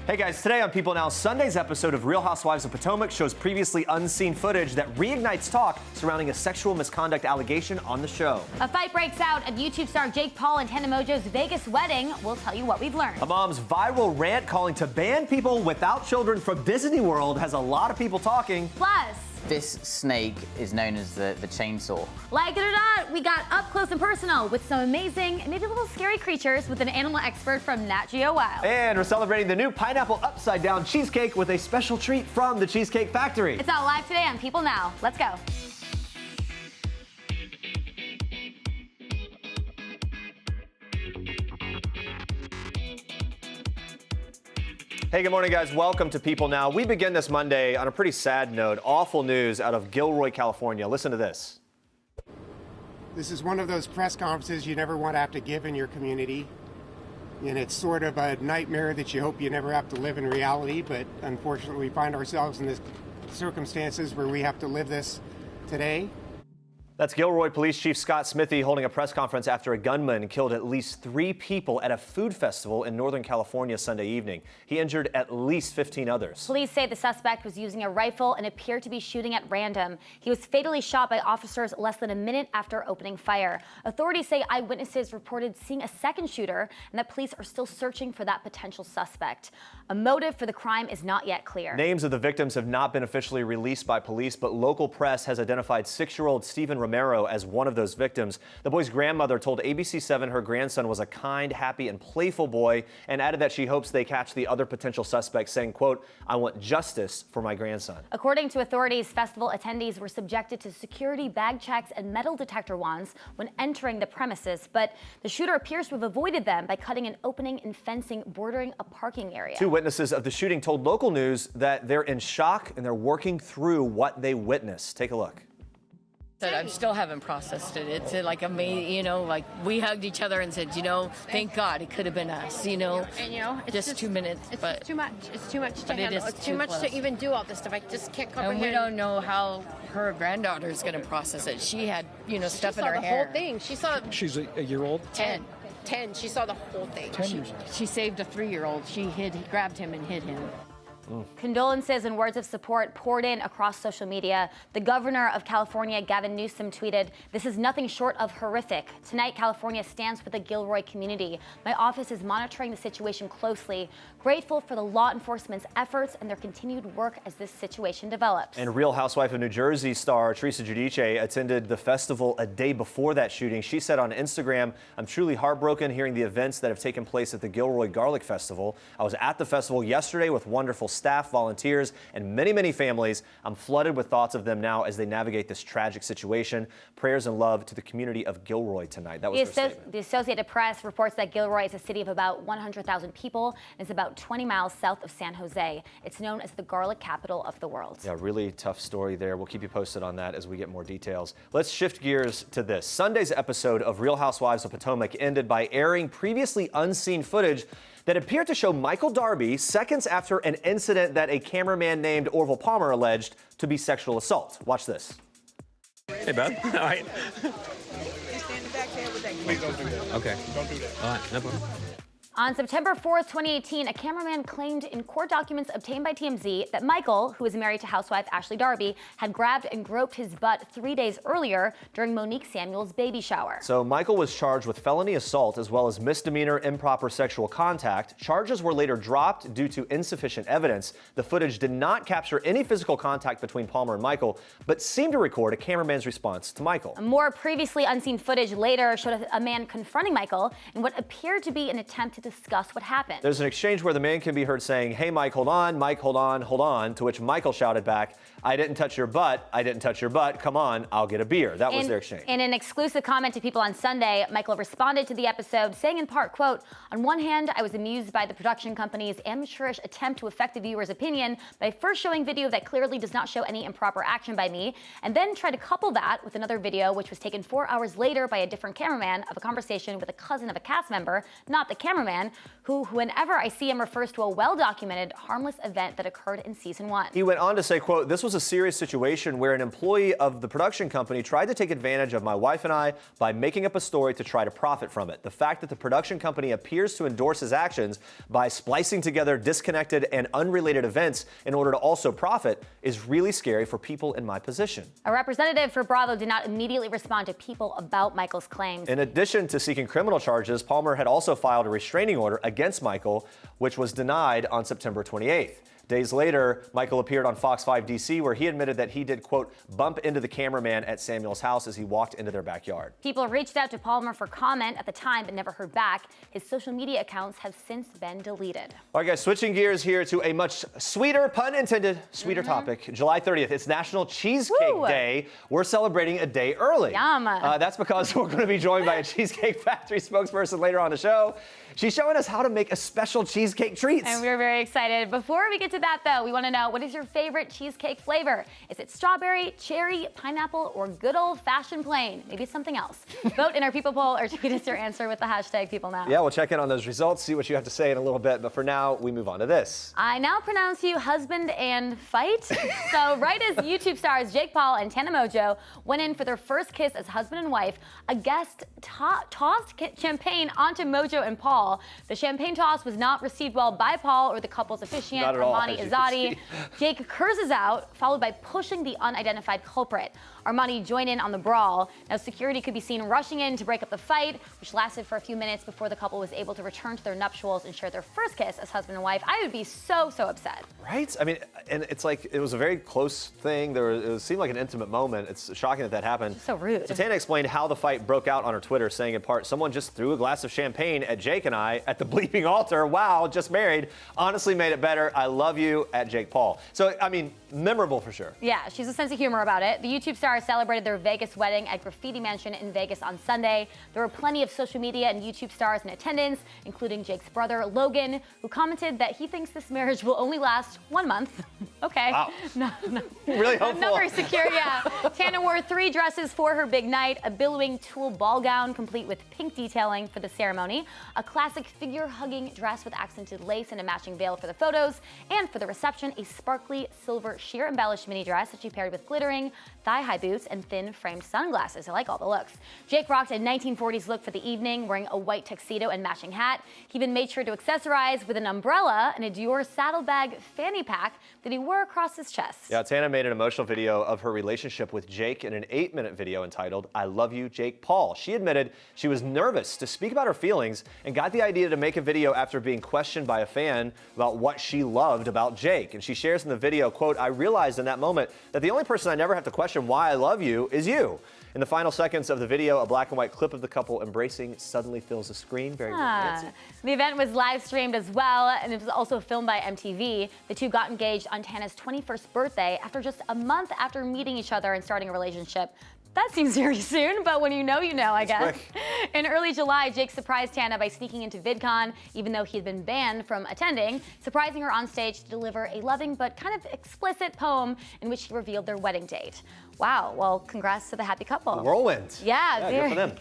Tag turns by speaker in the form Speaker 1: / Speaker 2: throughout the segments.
Speaker 1: Hey guys, today on People Now, Sunday's episode of Real Housewives of Potomac shows previously unseen footage that reignites talk surrounding a sexual misconduct allegation on the show.
Speaker 2: A fight breaks out at YouTube star Jake Paul and Tana Mongeau's Vegas wedding. We'll tell you what we've learned.
Speaker 1: A mom's viral rant calling to ban people without children from Disney World has a lot of people talking.
Speaker 2: Plus,
Speaker 3: this snake is known as the chainsaw.
Speaker 2: like it or not, we got up close and personal with some amazing and maybe a little scary creatures with an animal expert from Nat Geo Wild.
Speaker 1: And we're celebrating the new pineapple upside down cheesecake with a special treat from the Cheesecake Factory.
Speaker 2: It's all live today on People Now. Let's go.
Speaker 1: Hey, good morning, guys. Welcome to People Now. We begin this Monday on a pretty sad note. Awful news out of Gilroy, California. Listen to this.
Speaker 4: This is one of those press conferences you never want to have to give in your community. And it's sort of a nightmare that you hope you never have to live in reality. But unfortunately, we find ourselves in this circumstances where we have to live this today.
Speaker 1: That's Gilroy Police Chief Scott Smithy holding a press conference after a gunman killed at least 3 people at a food festival in Northern California Sunday evening. He injured at least 15 others.
Speaker 2: Police say the suspect was using a rifle and appeared to be shooting at random. He was fatally shot by officers less than a minute after opening fire. Authorities say eyewitnesses reported seeing a second shooter and that police are still searching for that potential suspect. A motive for the crime is not yet clear.
Speaker 1: Names of the victims have not been officially released by police, but local press has identified 6-year-old Stephen Romero as one of those victims. The boy's grandmother told ABC7 her grandson was a kind, happy, and playful boy, and added that she hopes they catch the other potential suspects, saying, quote, "I want justice for my grandson."
Speaker 2: According to authorities, festival attendees were subjected to security bag checks and metal detector wands when entering the premises, but the shooter appears to have avoided them by cutting an opening in fencing bordering a parking area.
Speaker 1: 2 witnesses of the shooting told local news that they're in shock and they're working through what they witnessed. Take a look.
Speaker 5: I still haven't processed it. It's like amazing, like we hugged each other and said, thank God it could have been us,
Speaker 6: And it's
Speaker 5: just 2 minutes.
Speaker 6: It's
Speaker 5: but
Speaker 6: too much. It's too much to
Speaker 5: but it
Speaker 6: handle.
Speaker 5: is
Speaker 6: It's too
Speaker 5: too
Speaker 6: much
Speaker 5: close.
Speaker 6: to even do all this stuff. I just can't comprehend.
Speaker 5: And we don't know how her granddaughter is going to process it. She had, stuff in her
Speaker 6: She saw the
Speaker 5: hair.
Speaker 6: whole thing. She saw
Speaker 7: She's a year old?
Speaker 5: 10.
Speaker 6: 10. She saw the whole thing.
Speaker 7: 10 years old.
Speaker 5: She saved a 3-year-old. She grabbed him and hid him.
Speaker 2: Condolences and words of support poured in across social media. The governor of California, Gavin Newsom, tweeted, "This is nothing short of horrific. Tonight, California stands with the Gilroy community. My office is monitoring the situation closely. Grateful for the law enforcement's efforts and their continued work as this situation develops."
Speaker 1: And Real Housewife of New Jersey star Teresa Giudice attended the festival a day before that shooting. She said on Instagram, "I'm truly heartbroken hearing the events that have taken place at the Gilroy Garlic Festival. I was at the festival yesterday with wonderful staff, volunteers, and many, many families. I'm flooded with thoughts of them now as they navigate this tragic situation. Prayers and love to the community of Gilroy tonight." That was her statement.
Speaker 2: The Associated Press reports that Gilroy is a city of about 100,000 people and is about 20 miles south of San Jose. It's known as the garlic capital of the world.
Speaker 1: Yeah, really tough story there. We'll keep you posted on that as we get more details. Let's shift gears to this. Sunday's episode of Real Housewives of Potomac ended by airing previously unseen footage that appeared to show Michael Darby seconds after an incident that a cameraman named Orville Palmer alleged to be sexual assault. Watch this.
Speaker 7: Hey, bud. All right.
Speaker 8: Please don't do that.
Speaker 7: Okay.
Speaker 8: Don't do that.
Speaker 7: All right. No problem.
Speaker 2: On September 4th, 2018, a cameraman claimed in court documents obtained by TMZ that Michael, who is married to housewife Ashley Darby, had grabbed and groped his butt 3 days earlier during Monique Samuel's baby shower.
Speaker 1: So Michael was charged with felony assault as well as misdemeanor improper sexual contact. Charges were later dropped due to insufficient evidence. The footage did not capture any physical contact between Palmer and Michael, but seemed to record a cameraman's response to Michael.
Speaker 2: More previously unseen footage later showed a man confronting Michael in what appeared to be an attempt to discuss what happened.
Speaker 1: There's an exchange where the man can be heard saying, "Hey, Mike, hold on. Mike, hold on, hold on," to which Michael shouted back, "I didn't touch your butt. I didn't touch your butt. Come on, I'll get a beer." That was their exchange.
Speaker 2: In an exclusive comment to People on Sunday, Michael responded to the episode, saying in part, quote, "On one hand, I was amused by the production company's amateurish attempt to affect the viewer's opinion by first showing video that clearly does not show any improper action by me, and then try to couple that with another video which was taken 4 hours later by a different cameraman of a conversation with a cousin of a cast member, not the cameraman, cameraman, who, whenever I see him, refers to a well-documented, harmless event that occurred in season 1.
Speaker 1: He went on to say, quote, "This was a serious situation where an employee of the production company tried to take advantage of my wife and I by making up a story to try to profit from it. The fact that the production company appears to endorse his actions by splicing together disconnected and unrelated events in order to also profit is really scary for people in my position."
Speaker 2: A representative for Bravo did not immediately respond to People about Michael's claims.
Speaker 1: In addition to seeking criminal charges, Palmer had also filed a restraining order against Michael, which was denied on September 28th. Days later, Michael appeared on Fox 5 DC, where he admitted that he did, quote, "bump into the cameraman at Samuel's house as he walked into their backyard."
Speaker 2: People reached out to Palmer for comment at the time, but never heard back. His social media accounts have since been deleted.
Speaker 1: All right, guys, switching gears here to a much sweeter, pun intended, sweeter topic. July 30th, it's National Cheesecake Day. We're celebrating a day early.
Speaker 2: Yum.
Speaker 1: That's because we're going to be joined by a Cheesecake Factory spokesperson later on the show. She's showing us how to make a special cheesecake treats.
Speaker 2: And we're very excited. Before we get to that, though, we want to know, what is your favorite cheesecake flavor? Is it strawberry, cherry, pineapple, or good old-fashioned plain? Maybe something else. Vote in our People poll or tweet us your answer with the hashtag #PeopleNow.
Speaker 1: Yeah, we'll check in on those results, see what you have to say in a little bit. But for now, we move on to this.
Speaker 2: I now pronounce you husband and fight. So right as YouTube stars Jake Paul and Tana Mongeau went in for their first kiss as husband and wife, a guest tossed champagne onto Mongeau and Paul. The champagne toss was not received well by Paul or the couple's officiant,
Speaker 1: Not at all,
Speaker 2: Armani
Speaker 1: as you
Speaker 2: Izzati.
Speaker 1: can
Speaker 2: Jake curses out, followed by pushing the unidentified culprit. Armani joined in on the brawl. Now, security could be seen rushing in to break up the fight, which lasted for a few minutes before the couple was able to return to their nuptials and share their first kiss as husband and wife. I would be so upset.
Speaker 1: Right? I mean, and it's like, it was a very close thing. It seemed like an intimate moment. It's shocking that happened.
Speaker 2: So rude.
Speaker 1: So Tana explained how the fight broke out on her Twitter, saying in part, "Someone just threw a glass of champagne at Jake and I at the bleeping altar. Wow, just married. Honestly made it better. I love you," at Jake Paul. So, I mean, memorable for sure.
Speaker 2: Yeah, she's a sense of humor about it. The YouTube star celebrated their Vegas wedding at Graffiti Mansion in Vegas on Sunday. There were plenty of social media and YouTube stars in attendance, including Jake's brother, Logan, who commented that he thinks this marriage will only last 1 month. Okay.
Speaker 1: Wow.
Speaker 2: No.
Speaker 1: Really hopeful.
Speaker 2: Not very secure, yeah. Tana wore 3 dresses for her big night, a billowing tulle ball gown complete with pink detailing for the ceremony, a classic figure-hugging dress with accented lace and a matching veil for the photos, and for the reception, a sparkly silver sheer embellished mini dress that she paired with glittering thigh-high boots and thin framed sunglasses. I like all the looks. Jake rocked a 1940s look for the evening, wearing a white tuxedo and matching hat. He even made sure to accessorize with an umbrella and a Dior saddlebag fanny pack that he wore across his chest.
Speaker 1: Yeah, Tana made an emotional video of her relationship with Jake in an 8-minute video entitled, "I Love You, Jake Paul." She admitted she was nervous to speak about her feelings and got the idea to make a video after being questioned by a fan about what she loved about Jake. And she shares in the video, quote, "I realized in that moment that the only person I never have to question why I love you is you." In the final seconds of the video, a black and white clip of the couple embracing suddenly fills the screen. Very romantic.
Speaker 2: The event was live streamed as well, and it was also filmed by MTV. The two got engaged on Tana's 21st birthday after just a month after meeting each other and starting a relationship. That seems very soon, but when you know, I guess.
Speaker 1: Quick.
Speaker 2: In early July, Jake surprised Tana by sneaking into VidCon, even though he had been banned from attending, surprising her on stage to deliver a loving but kind of explicit poem in which he revealed their wedding date. Wow, well, congrats to the happy couple.
Speaker 1: Whirlwind.
Speaker 2: Yeah,
Speaker 1: good for them.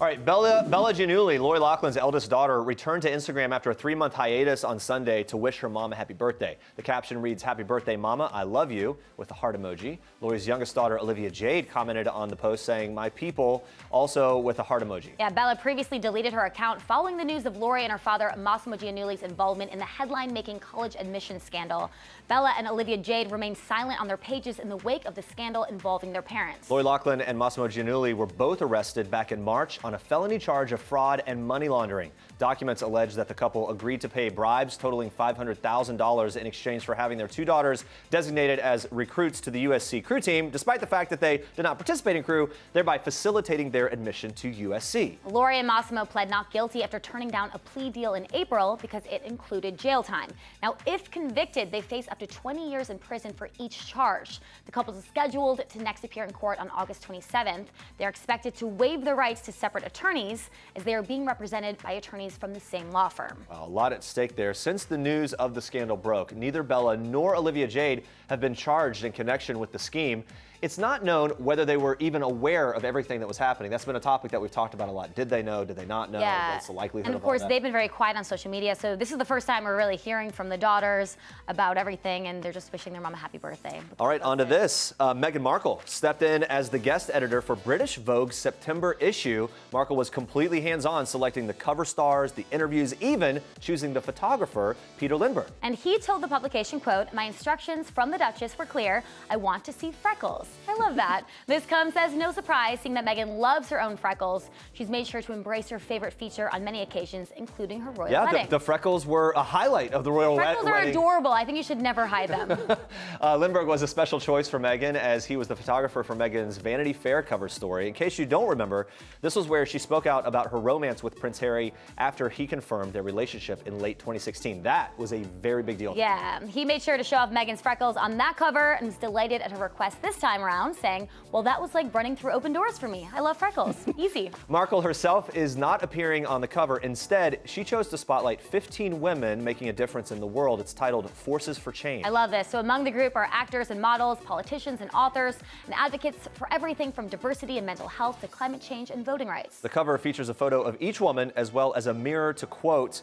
Speaker 1: All right, Bella Giannulli, Lori Loughlin's eldest daughter, returned to Instagram after a 3-month hiatus on Sunday to wish her mom a happy birthday. The caption reads, "Happy birthday, Mama, I love you," with a heart emoji. Lori's youngest daughter, Olivia Jade, commented on the post saying, "My people," also with a heart emoji.
Speaker 2: Yeah, Bella previously deleted her account following the news of Lori and her father, Massimo Giannulli's involvement in the headline-making college admissions scandal. Bella and Olivia Jade remained silent on their pages in the wake of the scandal involving their parents.
Speaker 1: Lori Loughlin and Massimo Giannulli were both arrested back in March on a felony charge of fraud and money laundering. Documents allege that the couple agreed to pay bribes totaling $500,000 in exchange for having their 2 daughters designated as recruits to the USC crew team, despite the fact that they did not participate in crew, thereby facilitating their admission to USC.
Speaker 2: Lori and Massimo pled not guilty after turning down a plea deal in April because it included jail time. Now, if convicted, they face up to 20 years in prison for each charge. The couple is scheduled to next appear in court on August 27th. They're expected to waive their rights to separate attorneys as they are being represented by attorneys from the same law firm.
Speaker 1: Well, a lot at stake there. Since the news of the scandal broke, neither Bella nor Olivia Jade have been charged in connection with the scheme. It's not known whether they were even aware of everything that was happening. That's been a topic that we've talked about a lot. Did they know? Did they not know?
Speaker 2: Yeah.
Speaker 1: What's the likelihood
Speaker 2: and
Speaker 1: of
Speaker 2: of course,
Speaker 1: all that?
Speaker 2: they've been very quiet on social media, so this is the first time we're really hearing from the daughters about everything, and they're just wishing their mom a happy birthday.
Speaker 1: All right, on to this. Meghan Markle stepped in as the guest editor for British Vogue's September issue. Markle was completely hands-on, selecting the cover stars, the interviews, even choosing the photographer, Peter Lindbergh.
Speaker 2: And he told the publication, quote, "My instructions from the Duchess were clear. I want to see freckles." I love that. This comes as no surprise, seeing that Meghan loves her own freckles. She's made sure to embrace her favorite feature on many occasions, including her royal wedding.
Speaker 1: Yeah, the freckles were a highlight of the royal wedding.
Speaker 2: Freckles are adorable. I think you should never hide them.
Speaker 1: Lindbergh was a special choice for Meghan, as he was the photographer for Meghan's Vanity Fair cover story. In case you don't remember, this was where she spoke out about her romance with Prince Harry after he confirmed their relationship in late 2016. That was a very big deal.
Speaker 2: Yeah, he made sure to show off Meghan's freckles on that cover and was delighted at her request this time around, saying, "Well, that was like running through open doors for me. I love freckles. Easy."
Speaker 1: Markle herself is not appearing on the cover. Instead, she chose to spotlight 15 women making a difference in the world. It's titled Forces for Change.
Speaker 2: I love this. So among the group are actors and models, politicians and authors, and advocates for everything from diversity and mental health to climate change and voting rights.
Speaker 1: The cover features a photo of each woman as well as a mirror to, quote,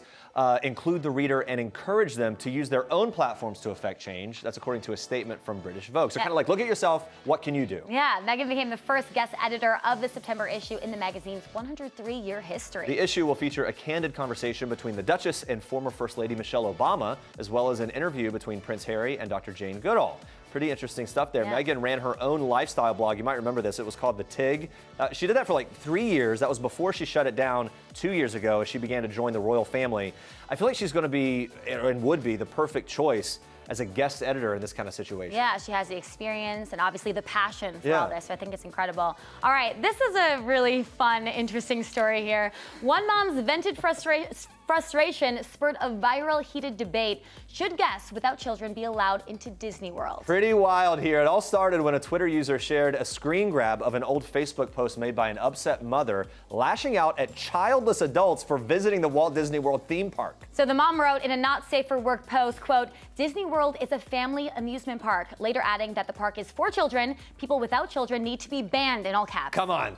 Speaker 1: include the reader and encourage them to use their own platforms to affect change. That's according to a statement from British Vogue. So kind of like, look at yourself, what can you do?
Speaker 2: Yeah, Meghan became the first guest editor of the September issue in the magazine's 103-year history.
Speaker 1: The issue will feature a candid conversation between the Duchess and former First Lady Michelle Obama, as well as an interview between Prince Harry and Dr. Jane Goodall. Pretty interesting stuff there.
Speaker 2: Yeah.
Speaker 1: Meghan ran her own lifestyle blog. You might remember this. It was called The Tig. She did that for like 3 years. That was before she shut it down 2 years ago as she began to join the royal family. I feel like she's going to be, and would be, the perfect choice as a guest editor in this kind of situation.
Speaker 2: Yeah, she has the experience and obviously the passion for
Speaker 1: Yeah.
Speaker 2: all this, so I think it's incredible. All right, this is a really fun, interesting story here. One mom's vented frustration spurred a viral, heated debate. Should guests without children be allowed into Disney World?
Speaker 1: Pretty wild here. It all started when a Twitter user shared a screen grab of an old Facebook post made by an upset mother lashing out at childless adults for visiting the Walt Disney World theme park.
Speaker 2: So the mom wrote in a not safe for work post, quote, "Disney World is a family amusement park," later adding that the park is for children. People without children need to be banned, in all caps.
Speaker 1: Come on.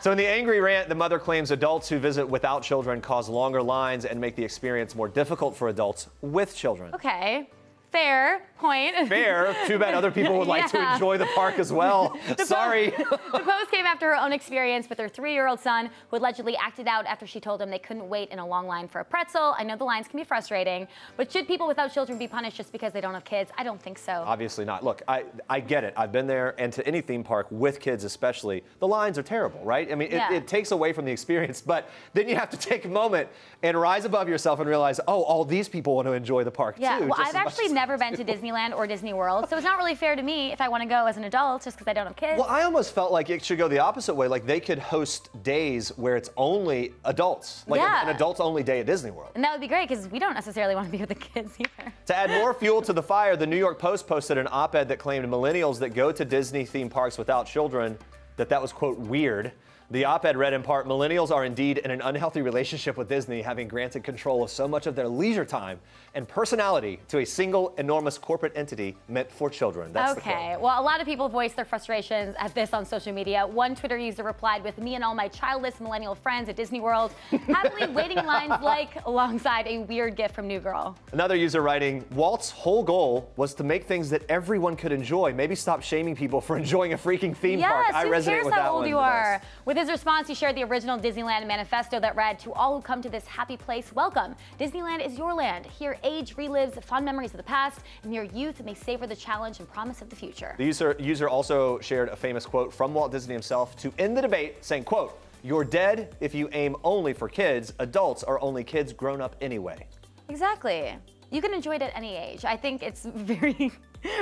Speaker 1: So in the angry rant, the mother claims adults who visit without children cause longer lines and make the experience more difficult for adults with children.
Speaker 2: Okay, fair point.
Speaker 1: Fair. Too bad other people would like to
Speaker 2: Yeah.
Speaker 1: enjoy the park as well. Sorry.
Speaker 2: The post came after her own experience with her 3-year-old son, who allegedly acted out after she told him they couldn't wait in a long line for a pretzel. I know the lines can be frustrating, but should people without children be punished just because they don't have kids? I don't think so.
Speaker 1: Obviously not. Look, I get it. I've been there, and to any theme park with kids especially, the lines are terrible, right? I mean,
Speaker 2: Yeah.
Speaker 1: it takes away from the experience, but then you have to take a moment and rise above yourself and realize, oh, all these people want to enjoy the park
Speaker 2: Yeah,
Speaker 1: too.
Speaker 2: well,
Speaker 1: just
Speaker 2: I've
Speaker 1: as much
Speaker 2: actually
Speaker 1: as I
Speaker 2: never been
Speaker 1: do.
Speaker 2: to Disneyland or Disney World, so it's not really fair to me if I want to go as an adult just because I don't have kids.
Speaker 1: Well, I almost felt like it should go the opposite way. Like they could host days where it's only adults, like
Speaker 2: Yeah.
Speaker 1: an adults-only day at Disney World.
Speaker 2: And that would be great because we don't necessarily want to be with the kids either.
Speaker 1: To add more fuel to the fire, the New York Post posted an op-ed that claimed millennials that go to Disney theme parks without children, that was, quote, weird. The op-ed read in part, millennials are indeed in an unhealthy relationship with Disney, having granted control of so much of their leisure time and personality to a single enormous corporate entity meant for children. That's the quote.
Speaker 2: Okay, well, a lot of people voiced their frustrations at this on social media. One Twitter user replied with, "Me and all my childless millennial friends at Disney World, happily waiting in lines like," alongside a weird gift from New Girl.
Speaker 1: Another user writing, Walt's whole goal was to make things that everyone could enjoy. Maybe stop shaming people for enjoying a freaking theme park.
Speaker 2: Yes,
Speaker 1: I
Speaker 2: who
Speaker 1: resonate
Speaker 2: cares
Speaker 1: with
Speaker 2: how
Speaker 1: that
Speaker 2: old
Speaker 1: one
Speaker 2: you
Speaker 1: the
Speaker 2: are?
Speaker 1: most.
Speaker 2: With his response, he shared the original Disneyland manifesto that read, "To all who come to this happy place, welcome. Disneyland is your land. Here age relives fond memories of the past, and your youth may savor the challenge and promise of the future."
Speaker 1: The user also shared a famous quote from Walt Disney himself to end the debate, saying, quote, "You're dead if you aim only for kids. Adults are only kids grown up anyway."
Speaker 2: Exactly. You can enjoy it at any age. I think it's very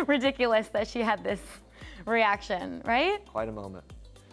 Speaker 2: ridiculous that she had this reaction, right?
Speaker 1: Quite a moment.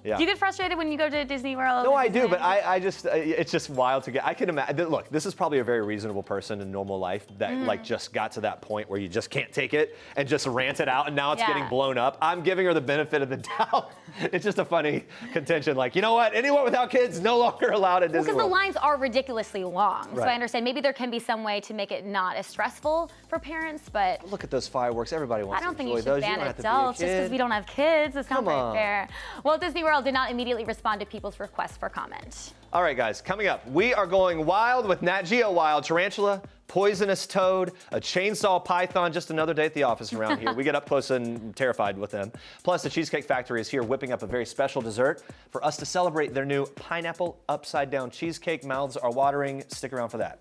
Speaker 1: Yeah.
Speaker 2: Do you get frustrated when you go to Disney World?
Speaker 1: No, I do, but I just, it's just wild to get. I can imagine. Look, this is probably a very reasonable person in normal life that like just got to that point where you just can't take it and just rant it out, and now it's getting blown up. I'm giving her the benefit of the doubt. It's just a funny contention. Like, you know what? Anyone without kids no longer allowed at Disney
Speaker 2: Because
Speaker 1: World.
Speaker 2: the lines are ridiculously long, so
Speaker 1: Right.
Speaker 2: I understand. Maybe there can be some way to make it not as stressful for parents, but
Speaker 1: Look at those fireworks. Everybody wants
Speaker 2: I don't
Speaker 1: to
Speaker 2: think
Speaker 1: enjoy
Speaker 2: you should
Speaker 1: those.
Speaker 2: ban
Speaker 1: don't have to be a
Speaker 2: adults just because
Speaker 1: kid.
Speaker 2: we don't have kids. It's not
Speaker 1: Come
Speaker 2: very
Speaker 1: on.
Speaker 2: fair. Walt Disney World did not immediately respond to people's requests for comment.
Speaker 1: All right, guys, coming up, we are going wild with Nat Geo Wild. Tarantula, poisonous toad, a chainsaw python, just another day at the office around here. We get up close and terrified with them. Plus, the Cheesecake Factory is here whipping up a very special dessert for us to celebrate their new pineapple upside-down cheesecake. Mouths are watering. Stick around for that.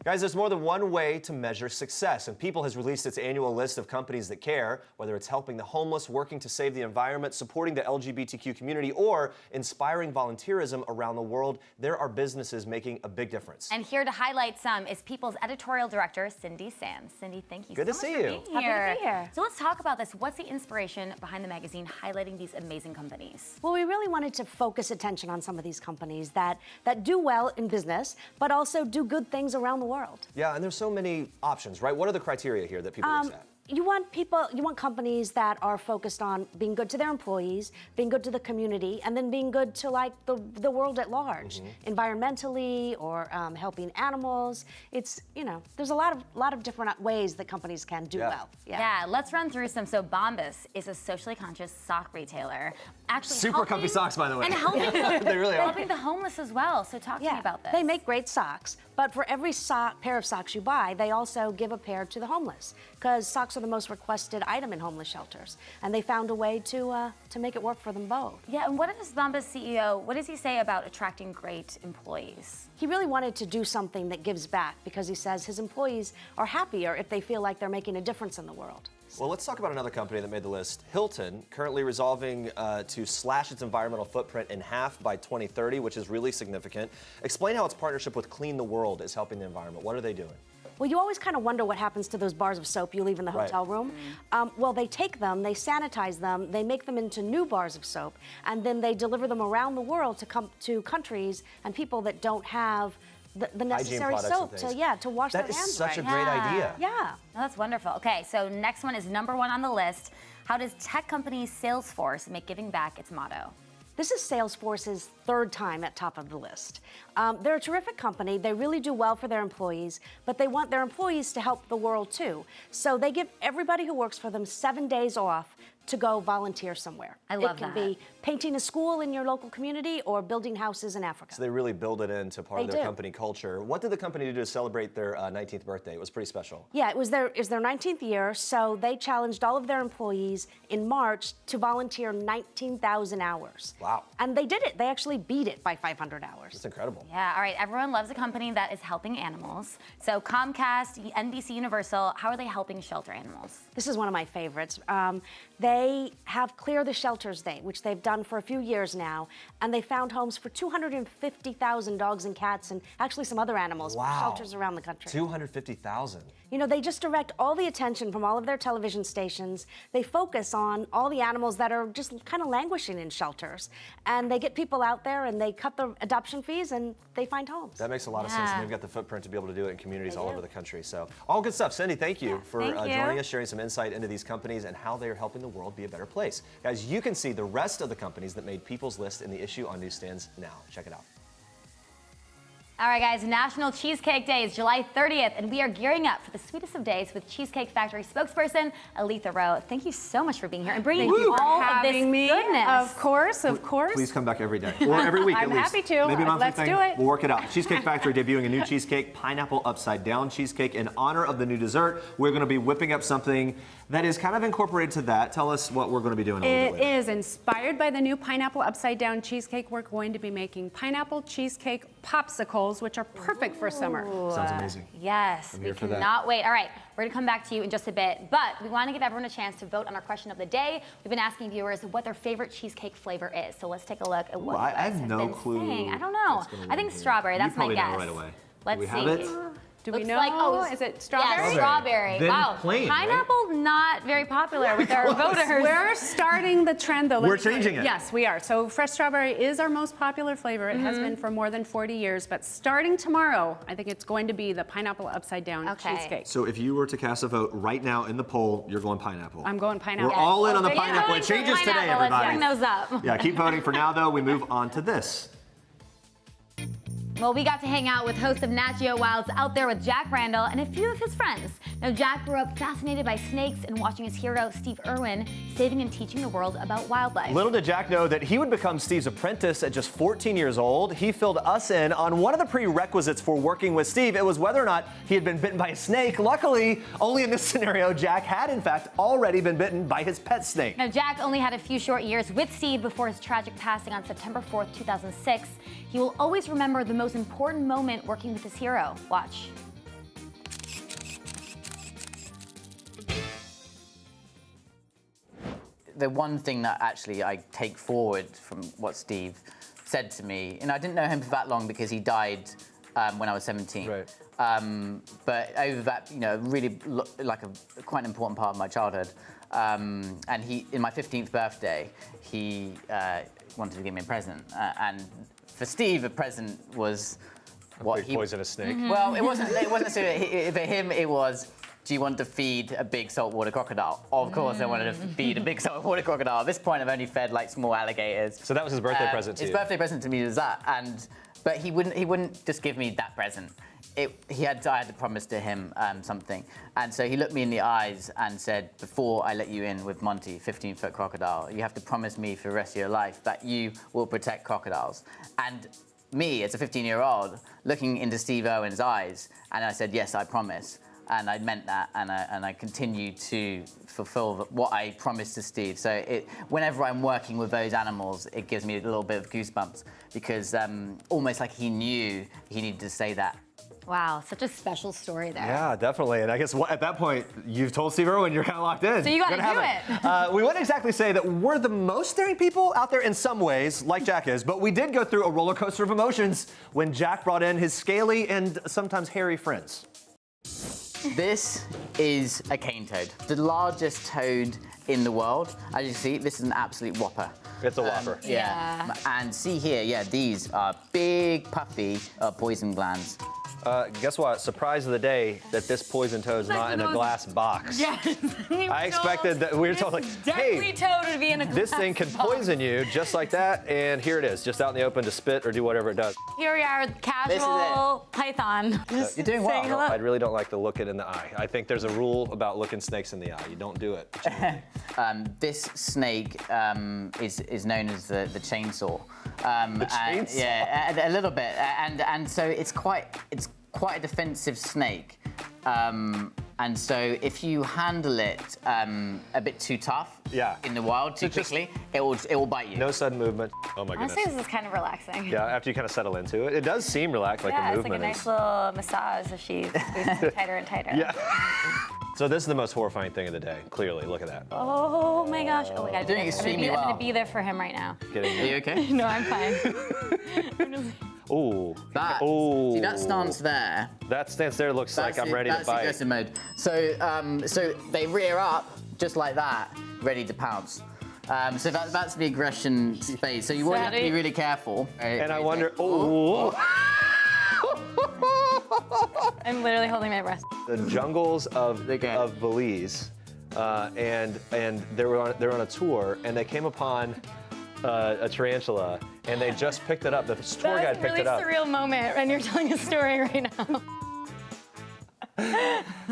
Speaker 1: Guys, there's more than one way to measure success, and People has released its annual list of companies that care, whether it's helping the homeless, working to save the environment, supporting the LGBTQ community, or inspiring volunteerism around the world. There are businesses making a big difference.
Speaker 2: And here to highlight some is People's editorial director, Cindy Sands. Cindy, thank you
Speaker 1: Good
Speaker 2: so
Speaker 1: to
Speaker 2: much
Speaker 1: see
Speaker 2: for
Speaker 1: you.
Speaker 2: being here.
Speaker 8: Happy to be here.
Speaker 2: So let's talk about this. What's the inspiration behind the magazine highlighting these amazing companies?
Speaker 8: Well, we really wanted to focus attention on some of these companies that do well in business, but also do good things around the world.
Speaker 1: Yeah, and there's so many options, right? What are the criteria here that people look at?
Speaker 8: You want companies that are focused on being good to their employees, being good to the community, and then being good to like the world at large, environmentally or helping animals. It's, there's a lot of different ways that companies can do well.
Speaker 2: Yeah, let's run through some. So Bombas is a socially conscious sock retailer. Actually
Speaker 1: Super comfy socks, by the way.
Speaker 2: And helping,
Speaker 1: They really are.
Speaker 2: helping the homeless as well. So talk to me about this.
Speaker 8: They make great socks, but for every pair of socks you buy, they also give a pair to the homeless, because socks are the most requested item in homeless shelters, and they found a way to make it work for them both.
Speaker 2: Yeah, and what does Bombas CEO, what does he say about attracting great employees?
Speaker 8: He really wanted to do something that gives back, because he says his employees are happier if they feel like they're making a difference in the world.
Speaker 1: Well, let's talk about another company that made the list. Hilton, currently resolving to slash its environmental footprint in half by 2030, which is really significant. Explain how its partnership with Clean the World is helping the environment. What are they doing?
Speaker 8: Well, you always kind of wonder what happens to those bars of soap you leave in the hotel room. Well, they take them, they sanitize them, they make them into new bars of soap, and then they deliver them around the world to countries and people that don't have the necessary soap to wash their hands.
Speaker 1: That is such a
Speaker 8: right.
Speaker 1: great idea.
Speaker 8: Yeah.
Speaker 2: Oh, that's wonderful. Okay, so next one is number one on the list. How does tech company Salesforce make giving back its motto?
Speaker 8: This is Salesforce's third time at top of the list. They're a terrific company. They really do well for their employees, but they want their employees to help the world too. So they give everybody who works for them 7 days off to go volunteer somewhere.
Speaker 2: I love
Speaker 8: that. It can
Speaker 2: that.
Speaker 8: be painting a school in your local community or building houses in Africa.
Speaker 1: So they really build it into part of their
Speaker 8: do.
Speaker 1: company culture. What did the company do to celebrate their 19th birthday? It was pretty special.
Speaker 8: Yeah, it was their 19th year, so they challenged all of their employees in March to volunteer 19,000 hours.
Speaker 1: Wow.
Speaker 8: And they did it. They actually beat it by 500 hours.
Speaker 1: It's incredible.
Speaker 2: Yeah, all right, everyone loves a company that is helping animals. So Comcast, NBC Universal, how are they helping shelter animals?
Speaker 8: This is one of my favorites. They have Clear the Shelters Day, which they've done for a few years now, and they found homes for 250,000 dogs and cats and actually some other animals for shelters around the country.
Speaker 1: 250,000.
Speaker 8: They just direct all the attention from all of their television stations. They focus on all the animals that are just kind of languishing in shelters, and they get people out there and they cut the adoption fees and they find homes.
Speaker 1: That makes a lot of sense, and they've got the footprint to be able to do it in communities all over the country. So, all good stuff. Cindy, thank you for joining us, sharing some insight into these companies and how they are helping the world be a better place. Guys, you can see the rest of the companies that made People's List in the issue on newsstands now. Check it out.
Speaker 2: All right, guys, National Cheesecake Day is July 30th, and we are gearing up for the sweetest of days with Cheesecake Factory spokesperson Aletha Rowe. Thank you so much for being here and bringing all of this goodness.
Speaker 9: Of course.
Speaker 1: Please come back every day, or every week at least.
Speaker 9: I'm happy to.
Speaker 1: Maybe a monthly
Speaker 9: Let's
Speaker 1: thing.
Speaker 9: do it.
Speaker 1: We'll work it out. Cheesecake Factory debuting a new cheesecake, pineapple upside down cheesecake, in honor of the new dessert. We're going to be whipping up something that is kind of incorporated to that. Tell us what we're going to be doing a little bit later.
Speaker 9: It is inspired by the new pineapple upside down cheesecake. We're going to be making pineapple cheesecake popsicles, which are perfect for summer.
Speaker 1: Sounds amazing.
Speaker 2: Yes, we cannot wait. All right, we're gonna come back to you in just a bit, but we want to give everyone a chance to vote on our question of the day. We've been asking viewers what their favorite cheesecake flavor is, so let's take a look at what you guys
Speaker 1: I have no
Speaker 2: been
Speaker 1: clue.
Speaker 2: saying. I don't know. I think strawberry. That's my guess.
Speaker 1: Right away.
Speaker 2: Let's
Speaker 1: Do we
Speaker 2: see.
Speaker 1: have it?
Speaker 9: Do we
Speaker 2: Looks
Speaker 9: know?
Speaker 2: like,
Speaker 9: is it strawberry?
Speaker 2: Yeah, strawberry.
Speaker 1: Then
Speaker 2: Wow.
Speaker 1: plain, right?
Speaker 2: Pineapple not very popular with our voters.
Speaker 9: We're starting the trend, though.
Speaker 1: We're changing it.
Speaker 9: Yes, we are. So fresh strawberry is our most popular flavor. It has been for more than 40 years. But starting tomorrow, I think it's going to be the pineapple upside down cheesecake.
Speaker 1: So if you were to cast a vote right now in the poll, you're going pineapple.
Speaker 9: I'm going pineapple.
Speaker 1: We're all in on the
Speaker 2: We're
Speaker 1: pineapple.
Speaker 2: voting
Speaker 1: It
Speaker 2: for
Speaker 1: changes today,
Speaker 2: pineapple. Let's
Speaker 1: everybody.
Speaker 2: bring those up.
Speaker 1: Yeah, keep voting. For now, though, we move on to this.
Speaker 2: Well, we got to hang out with host of Nat Geo Wild's Out There with Jack Randall and a few of his friends. Now, Jack grew up fascinated by snakes and watching his hero, Steve Irwin, saving and teaching the world about wildlife.
Speaker 1: Little did Jack know that he would become Steve's apprentice at just 14 years old. He filled us in on one of the prerequisites for working with Steve. It was whether or not he had been bitten by a snake. Luckily, only in this scenario, Jack had, in fact, already been bitten by his pet snake.
Speaker 2: Now, Jack only had a few short years with Steve before his tragic passing on September 4th, 2006. He will always remember the most important moment working with his hero. Watch.
Speaker 3: The one thing that actually I take forward from what Steve said to me, and I didn't know him for that long because he died when I was 17.
Speaker 1: Right.
Speaker 3: But over that, really like quite an important part of my childhood. And he, in my 15th birthday, he wanted to give me a present. And for Steve, a present was what he
Speaker 1: poisonous snake.
Speaker 3: Well, it wasn't necessarily for him. It was, do you want to feed a big saltwater crocodile? Of course, I wanted to feed a big saltwater crocodile. At this point, I've only fed like small alligators.
Speaker 1: So that was his birthday present to you.
Speaker 3: His birthday present to me was that, but he wouldn't just give me that present. I had to promise to him something, and so he looked me in the eyes and said, "Before I let you in with Monty, 15-foot crocodile, you have to promise me for the rest of your life that you will protect crocodiles." And me, as a 15-year-old, looking into Steve Irwin's eyes, and I said, "Yes, I promise." And I meant that, and I continue to fulfill what I promised to Steve. So whenever I'm working with those animals, it gives me a little bit of goosebumps because almost like he knew he needed to say that.
Speaker 2: Wow, such a special story there.
Speaker 1: Yeah, definitely. And I guess at that point, you've told Steve Irwin you're kind of locked in.
Speaker 2: So you got to do it.
Speaker 1: We wouldn't exactly say that we're the most daring people out there in some ways, like Jack is, but we did go through a roller coaster of emotions when Jack brought in his scaly and sometimes hairy friends.
Speaker 3: This is a cane toad, the largest toad in the world. As you see, this is an absolute whopper.
Speaker 1: It's a whopper.
Speaker 3: Yeah. And see here, these are big, puffy poison glands.
Speaker 1: Guess what? Surprise of the day that this poison toad is not in a glass box.
Speaker 2: Yes.
Speaker 1: I expected that we were told like, hey,
Speaker 2: toad would be in a glass
Speaker 1: this thing can poison you just like that, and here it is, just out in the open to spit or do whatever it does.
Speaker 2: Here we are, casual python.
Speaker 3: You're doing well.
Speaker 2: Hello.
Speaker 1: I really don't like to look it in the eye. I think there's a rule about looking snakes in the eye. You don't do it.
Speaker 3: This snake is known as the chainsaw.
Speaker 1: The chainsaw?
Speaker 3: Yeah, a little bit. And so it's quite a defensive snake. And so if you handle it a bit too tough in the wild too quickly, it will bite you.
Speaker 1: No sudden movement. Oh my goodness.
Speaker 2: Honestly, this is kind of relaxing.
Speaker 1: Yeah, after you kind of settle into it. It does seem relaxed, like the
Speaker 2: it's
Speaker 1: movement
Speaker 2: like a nice
Speaker 1: is.
Speaker 2: little massage if she squeezes it tighter and tighter.
Speaker 1: Yeah. So this is the most horrifying thing of the day, clearly. Look at that.
Speaker 2: Oh my gosh. Oh my God.
Speaker 3: Doing extremely
Speaker 2: I'm
Speaker 3: well.
Speaker 2: going to be there for him right now.
Speaker 3: Are you okay?
Speaker 2: No, I'm fine.
Speaker 1: Ooh.
Speaker 3: See that stance there?
Speaker 1: That stance there looks like I'm ready to
Speaker 3: That's
Speaker 1: bite.
Speaker 3: aggressive mode. So they rear up just like that, ready to pounce. So that's the aggression phase. So you always have to be really careful.
Speaker 1: And I wonder, ooh.
Speaker 2: I'm literally holding my breath.
Speaker 1: The jungles of Belize, and they were on a tour, and they came upon a tarantula, and they just picked it up. The tour guide picked it up.
Speaker 2: That's a really surreal moment, and you're telling a story right now.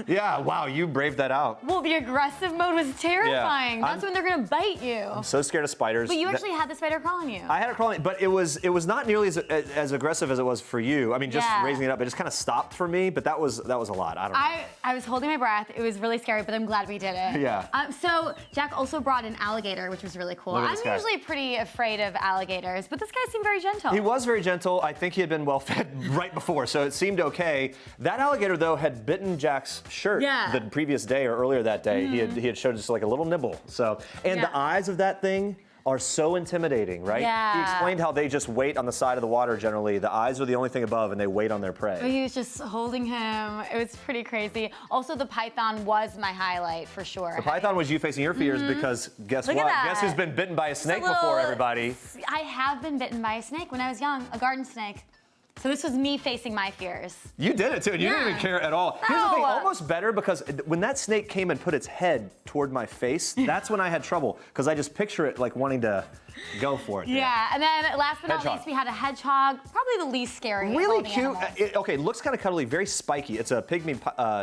Speaker 1: Yeah, wow, you braved that out.
Speaker 2: Well, the aggressive mode was terrifying.
Speaker 1: Yeah,
Speaker 2: That's when they're gonna bite you.
Speaker 1: I'm so scared of spiders.
Speaker 2: But you actually had the spider crawl on you.
Speaker 1: I had it crawling, but it was not nearly as aggressive as it was for you. I mean, just
Speaker 2: Yeah.
Speaker 1: raising it up, it just kind of stopped for me. But that was a lot. I don't know.
Speaker 2: I was holding my breath. It was really scary, but I'm glad we did it.
Speaker 1: Yeah.
Speaker 2: So Jack also brought an alligator, which was really cool.
Speaker 1: Look at
Speaker 2: I'm
Speaker 1: this guy.
Speaker 2: usually pretty afraid of alligators, but this guy seemed very gentle.
Speaker 1: He was very gentle. I think he had been well fed right before, so it seemed okay. That alligator, though, had bitten Jack's shirt the previous day or earlier that day. He had showed just like a little nibble. So, and the eyes of that thing are so intimidating, right?
Speaker 2: Yeah.
Speaker 1: He explained how they just wait on the side of the water generally. The eyes are the only thing above, and they wait on their prey.
Speaker 2: He was just holding him. It was pretty crazy. Also, the python was my highlight for sure.
Speaker 1: The python was you facing your fears because guess
Speaker 2: Look at
Speaker 1: what?
Speaker 2: that.
Speaker 1: Guess who's been bitten by a snake
Speaker 2: little-
Speaker 1: before, everybody?
Speaker 2: I have been bitten by a snake when I was young, a garden snake. So this was me facing my fears.
Speaker 1: You did it too, and you didn't
Speaker 2: Yeah.
Speaker 1: even care at all. Here's the thing,
Speaker 2: No.
Speaker 1: almost better because when that snake came and put its head toward my face, that's when I had trouble because I just picture it like wanting to go for it. there.
Speaker 2: Yeah, and then last but not
Speaker 1: Hedgehog.
Speaker 2: least, we had a hedgehog, probably the least scary.
Speaker 1: Really
Speaker 2: of all the
Speaker 1: cute.
Speaker 2: animals.
Speaker 1: Okay, looks kind of cuddly, very spiky. It's a pygmy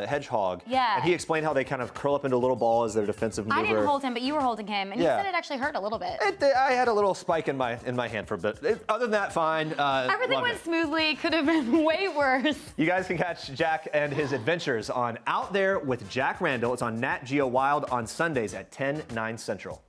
Speaker 1: hedgehog.
Speaker 2: Yeah.
Speaker 1: And he explained how they kind of curl up into a little ball as their defensive maneuver.
Speaker 2: I didn't hold him, but you were holding him, and
Speaker 1: Yeah.
Speaker 2: you said it actually hurt a little bit.
Speaker 1: I had a little spike in my hand for a bit. Other than that, fine.
Speaker 2: Everything
Speaker 1: loved
Speaker 2: went
Speaker 1: it.
Speaker 2: smoothly. Could have been way worse.
Speaker 1: You guys can catch Jack and his adventures on Out There with Jack Randall. It's on Nat Geo Wild on Sundays at 10/9 Central.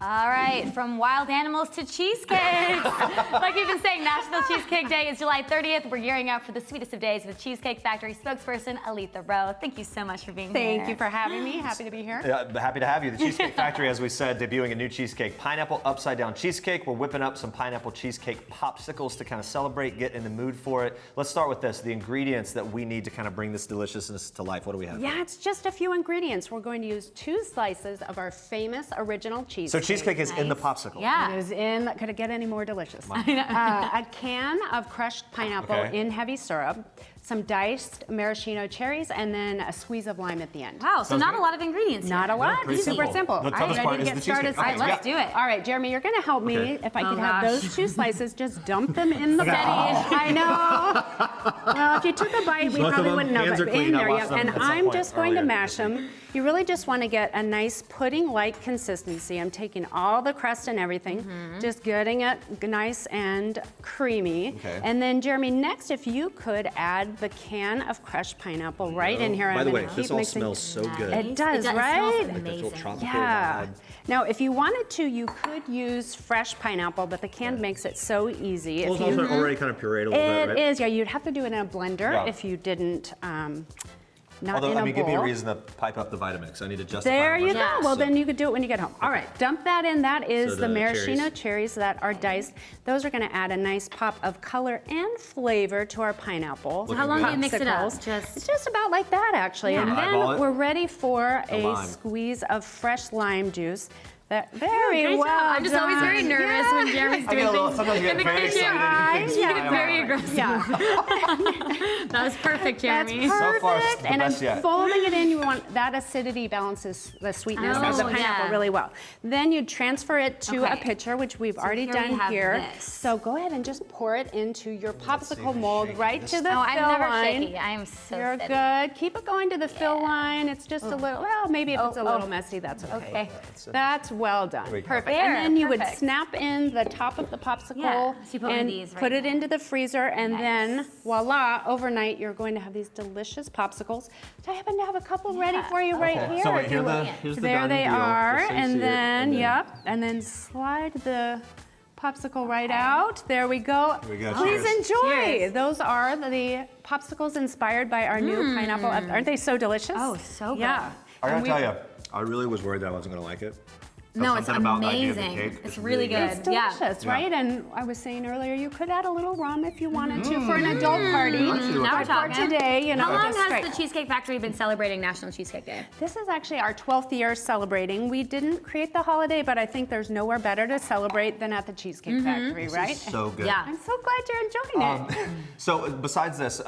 Speaker 2: All right, from wild animals to cheesecakes. Like we've been saying, National Cheesecake Day is July 30th. We're gearing up for the sweetest of days with Cheesecake Factory spokesperson Aletha Rowe. Thank you so much for being here.
Speaker 9: Thank you for having me. Happy to be here.
Speaker 1: Yeah, happy to have you. The Cheesecake Factory, as we said, debuting a new cheesecake, pineapple upside down cheesecake. We're whipping up some pineapple cheesecake popsicles to kind of celebrate, get in the mood for it. Let's start with this, the ingredients that we need to kind of bring this deliciousness to life. What do we have?
Speaker 9: Yeah, it's just a few ingredients. We're going to use 2 slices of our famous original cheese.
Speaker 1: So cheesecake is in the popsicle.
Speaker 2: Yeah.
Speaker 9: It is in. Could it get any more delicious? A can of crushed pineapple
Speaker 1: Okay.
Speaker 9: in heavy syrup, some diced maraschino cherries, and then a squeeze of lime at the end.
Speaker 2: Wow, so
Speaker 1: Sounds
Speaker 2: not
Speaker 1: good.
Speaker 2: a lot of ingredients.
Speaker 9: Not
Speaker 2: here.
Speaker 9: a lot.
Speaker 1: pretty
Speaker 9: Super simple.
Speaker 1: The toughest part is the cheesecake.
Speaker 2: All right, let's do it.
Speaker 9: All right, Jeremy, you're going to help me.
Speaker 1: Okay.
Speaker 9: If I could
Speaker 2: Oh,
Speaker 9: have
Speaker 2: gosh.
Speaker 9: those 2 slices, just dump them in the
Speaker 1: Okay.
Speaker 9: bowl. I know. Well, if you took a bite, we
Speaker 1: Both of
Speaker 9: probably
Speaker 1: them,
Speaker 9: wouldn't know.
Speaker 1: hands
Speaker 9: But
Speaker 1: are clean.
Speaker 9: in
Speaker 1: I
Speaker 9: there,
Speaker 1: watched
Speaker 9: yeah.
Speaker 1: them
Speaker 9: And
Speaker 1: at some
Speaker 9: I'm
Speaker 1: point
Speaker 9: just going to
Speaker 1: earlier.
Speaker 9: mash them. You really just want to get a nice pudding-like consistency. I'm taking all the crust and everything, just getting it nice and creamy.
Speaker 1: Okay.
Speaker 9: And then, Jeremy, next, if you could add the can of crushed pineapple right in here.
Speaker 1: By
Speaker 9: I'm
Speaker 1: the
Speaker 9: gonna
Speaker 1: way,
Speaker 9: keep
Speaker 1: this all
Speaker 9: mixing.
Speaker 1: smells so good.
Speaker 9: It does,
Speaker 2: It
Speaker 9: right?
Speaker 2: smells
Speaker 1: Like that little
Speaker 2: amazing.
Speaker 1: tropical
Speaker 9: Yeah.
Speaker 1: vibe.
Speaker 9: Now, if you wanted to, you could use fresh pineapple, but the can makes it so easy.
Speaker 1: Well,
Speaker 9: If
Speaker 1: it's
Speaker 9: you-
Speaker 1: also already kind of pureed a little
Speaker 9: It
Speaker 1: bit, right?
Speaker 9: is, yeah. You'd have to do it in a blender
Speaker 1: Yeah.
Speaker 9: if you didn't. Not
Speaker 1: Although,
Speaker 9: in a
Speaker 1: I mean, give me a
Speaker 9: bowl.
Speaker 1: reason to pipe up the Vitamix. I need to justify
Speaker 9: There you
Speaker 1: my
Speaker 9: go.
Speaker 2: Yeah.
Speaker 9: Well,
Speaker 1: So-
Speaker 9: then you could do it when you get home. All right, dump that in. That is
Speaker 1: So
Speaker 9: the
Speaker 1: the
Speaker 9: maraschino
Speaker 1: cherries.
Speaker 9: cherries that are diced. Those are going to add a nice pop of color and flavor to our pineapple.
Speaker 1: So how long
Speaker 2: do you mix it up?
Speaker 9: Popsicles. It's just about like that, actually. And
Speaker 1: Eyeball
Speaker 9: then
Speaker 1: it.
Speaker 9: we're ready for
Speaker 1: The
Speaker 9: a
Speaker 1: lime.
Speaker 9: squeeze of fresh lime juice. That very
Speaker 2: Great
Speaker 9: well
Speaker 2: job. I'm just always very
Speaker 9: done.
Speaker 2: nervous when Jeremy's doing things
Speaker 1: sometimes you
Speaker 2: in
Speaker 1: get
Speaker 2: the
Speaker 1: very
Speaker 2: kitchen.
Speaker 1: excited.
Speaker 2: You get very aggressive.
Speaker 9: Yeah.
Speaker 2: That was perfect,
Speaker 9: That's
Speaker 2: Jeremy.
Speaker 9: perfect.
Speaker 1: So far, the
Speaker 9: and
Speaker 1: best
Speaker 9: then
Speaker 1: yet.
Speaker 9: folding it in, you want that acidity balances the sweetness of the
Speaker 2: Oh,
Speaker 9: pineapple
Speaker 2: yeah.
Speaker 9: really well. Then you transfer it to a
Speaker 2: Okay.
Speaker 9: pitcher, which we've already
Speaker 2: here we
Speaker 9: done
Speaker 2: have
Speaker 9: here.
Speaker 2: this.
Speaker 9: So go ahead and just pour it into your
Speaker 1: see if
Speaker 9: popsicle
Speaker 1: I
Speaker 9: mold
Speaker 1: shake
Speaker 9: right
Speaker 1: this.
Speaker 9: to the
Speaker 2: Oh,
Speaker 9: fill
Speaker 2: I'm never
Speaker 9: line.
Speaker 2: shaky. I am so
Speaker 9: You're
Speaker 2: steady.
Speaker 9: good. Keep it going to the fill line. It's just a little, well, maybe if it's a little messy, that's okay.
Speaker 2: Okay.
Speaker 9: That's well done.
Speaker 1: we go.
Speaker 9: Perfect.
Speaker 2: There,
Speaker 9: And then you would
Speaker 2: perfect.
Speaker 9: snap in the top of the popsicle
Speaker 2: Yeah, so you put one of
Speaker 9: and
Speaker 2: these right
Speaker 9: put it
Speaker 2: now.
Speaker 9: into the freezer, and
Speaker 2: Nice.
Speaker 9: then voila, overnight you're going to have these delicious popsicles. So I happen to have a couple ready for you right
Speaker 1: Okay.
Speaker 9: here.
Speaker 1: So wait,
Speaker 9: if you
Speaker 1: here's the
Speaker 9: there
Speaker 1: done
Speaker 9: they
Speaker 1: deal,
Speaker 9: are,
Speaker 1: just so you
Speaker 9: and
Speaker 1: see it,
Speaker 9: then
Speaker 1: and then-
Speaker 9: yep, and then slide the popsicle right out. There we go.
Speaker 1: Here we go.
Speaker 9: Please
Speaker 1: Cheers.
Speaker 9: enjoy.
Speaker 2: Cheers.
Speaker 9: Those are the popsicles inspired by our new pineapple. Aren't they so delicious?
Speaker 2: Oh, so good.
Speaker 9: Yeah.
Speaker 1: I
Speaker 9: And
Speaker 1: gotta tell
Speaker 9: we-
Speaker 1: you, I really was worried that I wasn't gonna like it.
Speaker 2: No, it's
Speaker 1: Something about the idea of the
Speaker 2: amazing.
Speaker 1: cake
Speaker 2: It's
Speaker 1: is
Speaker 2: really good.
Speaker 9: It's
Speaker 2: Yeah.
Speaker 9: delicious, right? And I was saying earlier, you could add a little rum if you wanted to for an adult party.
Speaker 2: Now we're
Speaker 9: But for
Speaker 2: talking.
Speaker 9: today, you know,
Speaker 2: How long
Speaker 9: just
Speaker 2: has
Speaker 9: straight.
Speaker 2: the Cheesecake Factory been celebrating National Cheesecake Day?
Speaker 9: This is actually our 12th year celebrating. We didn't create the holiday, but I think there's nowhere better to celebrate than at the Cheesecake Factory, right?
Speaker 1: So good.
Speaker 2: Yeah.
Speaker 9: I'm so glad you're enjoying it.
Speaker 1: So besides this,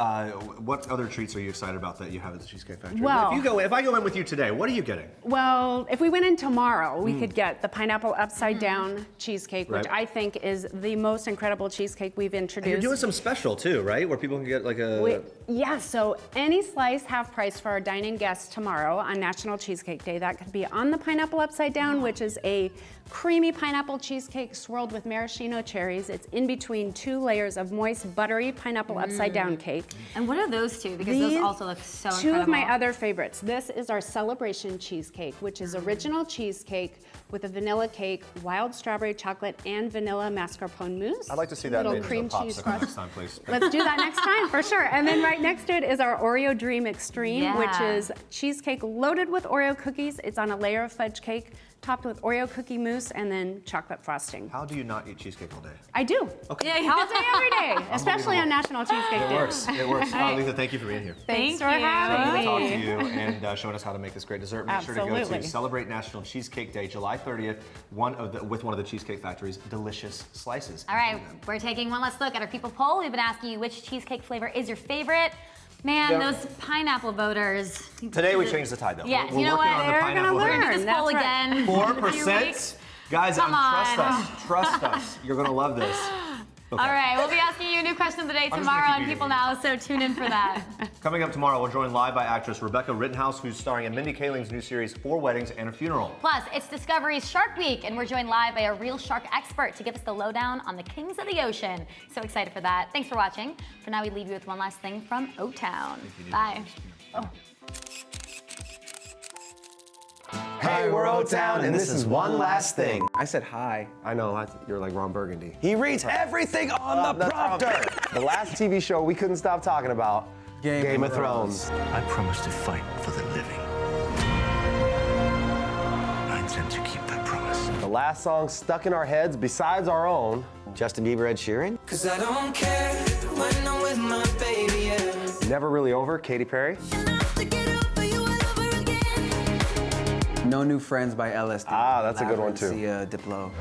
Speaker 1: what other treats are you excited about that you have at the Cheesecake Factory?
Speaker 9: Well-
Speaker 1: if I go in with you today, what are you getting?
Speaker 9: Well, if we went in tomorrow, we could get the pineapple upside down cheesecake, which
Speaker 1: Right.
Speaker 9: I think is the most incredible cheesecake we've introduced.
Speaker 1: And you're doing some special too, right? Where people can get like a.
Speaker 9: Yeah, so any slice half price for our dining guests tomorrow on National Cheesecake Day. That could be on the pineapple upside down, which is a creamy pineapple cheesecake swirled with maraschino cherries. It's in between 2 layers of moist, buttery pineapple upside down cake.
Speaker 2: And what are those two? Because those also look so
Speaker 9: Two
Speaker 2: incredible.
Speaker 9: of my other favorites. This is our celebration cheesecake, which is original cheesecake with a vanilla cake, wild strawberry chocolate, and vanilla mascarpone mousse.
Speaker 1: I'd like to see that
Speaker 9: Little
Speaker 1: made into
Speaker 9: cream
Speaker 1: a
Speaker 9: cheese
Speaker 1: popsicle
Speaker 9: crust.
Speaker 1: next time, please.
Speaker 9: Let's do that next time, for sure. And then right next to it is our Oreo Dream Extreme, which is cheesecake loaded with Oreo cookies. It's on a layer of fudge cake, topped with Oreo cookie mousse and then chocolate frosting.
Speaker 1: How do you not eat cheesecake all day?
Speaker 9: I do.
Speaker 1: Okay.
Speaker 9: All day, every day, especially on National Cheesecake Day.
Speaker 1: It works. It works. Lisa, thank you for being here.
Speaker 9: Thanks for having
Speaker 1: Good
Speaker 9: me.
Speaker 1: to talk to you and showing us how to make this great dessert. Make sure to go
Speaker 9: Absolutely.
Speaker 1: to Celebrate National Cheesecake Day, July 30th, with one of the Cheesecake Factory's delicious slices.
Speaker 2: All right, we're taking one last look at our People poll. We've been asking you which cheesecake flavor is your favorite. Man, those pineapple voters.
Speaker 1: Today we changed the tide, though.
Speaker 2: Yeah,
Speaker 1: we're
Speaker 2: you know
Speaker 1: working
Speaker 2: what?
Speaker 1: on the
Speaker 9: They're
Speaker 1: pineapple
Speaker 9: gonna
Speaker 1: thing.
Speaker 9: learn.
Speaker 2: This
Speaker 9: That's
Speaker 2: poll
Speaker 9: right.
Speaker 2: again.
Speaker 1: 4%? Guys,
Speaker 2: Come
Speaker 1: trust
Speaker 2: on.
Speaker 1: us. Trust us. You're going to love this. Okay.
Speaker 2: All right, we'll be asking you a new question of the day
Speaker 1: just
Speaker 2: tomorrow
Speaker 1: gonna
Speaker 2: on
Speaker 1: keep
Speaker 2: People
Speaker 1: eating.
Speaker 2: Now, so tune in for that.
Speaker 1: Coming up tomorrow, we're joined live by actress Rebecca Rittenhouse, who's starring in Mindy Kaling's new series, 4 Weddings and a Funeral.
Speaker 2: Plus, it's Discovery's Shark Week, and we're joined live by a real shark expert to give us the lowdown on the kings of the ocean. So excited for that. Thanks for watching. For now, we leave you with one last thing from O-Town. Bye.
Speaker 10: Hey, we're O-Town, and this is One Last Thing.
Speaker 11: I said hi.
Speaker 10: I know, you're like Ron Burgundy.
Speaker 11: He reads everything on the prompter.
Speaker 10: The last TV show we couldn't stop talking about, Game of Thrones.
Speaker 12: I promise to fight for the living. I intend to keep that promise.
Speaker 10: The last song stuck in our heads besides our own.
Speaker 11: Justin Bieber, Ed Sheeran.
Speaker 13: 'Cause I don't care when I'm with my baby, yeah.
Speaker 10: Never Really Over, Katy Perry.
Speaker 11: No New Friends by LSD.
Speaker 10: Ah, that's a good one, too.
Speaker 11: Diplo.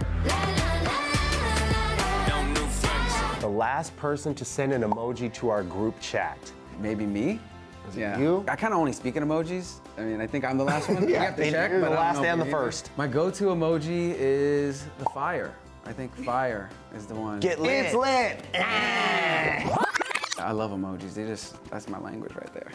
Speaker 10: The last person to send an emoji to our group chat.
Speaker 11: Maybe me?
Speaker 10: Yeah. You?
Speaker 11: I kind of only speak in emojis. I mean, I think I'm the last one.
Speaker 10: Yeah,
Speaker 11: I have to check,
Speaker 10: you're
Speaker 11: but
Speaker 10: the
Speaker 11: I don't
Speaker 10: last
Speaker 11: know
Speaker 10: and
Speaker 11: if
Speaker 10: the
Speaker 11: you either.
Speaker 10: first.
Speaker 11: My go-to emoji is the fire. I think fire is the one.
Speaker 10: Get lit. It's lit.
Speaker 11: I love emojis. That's my language right there.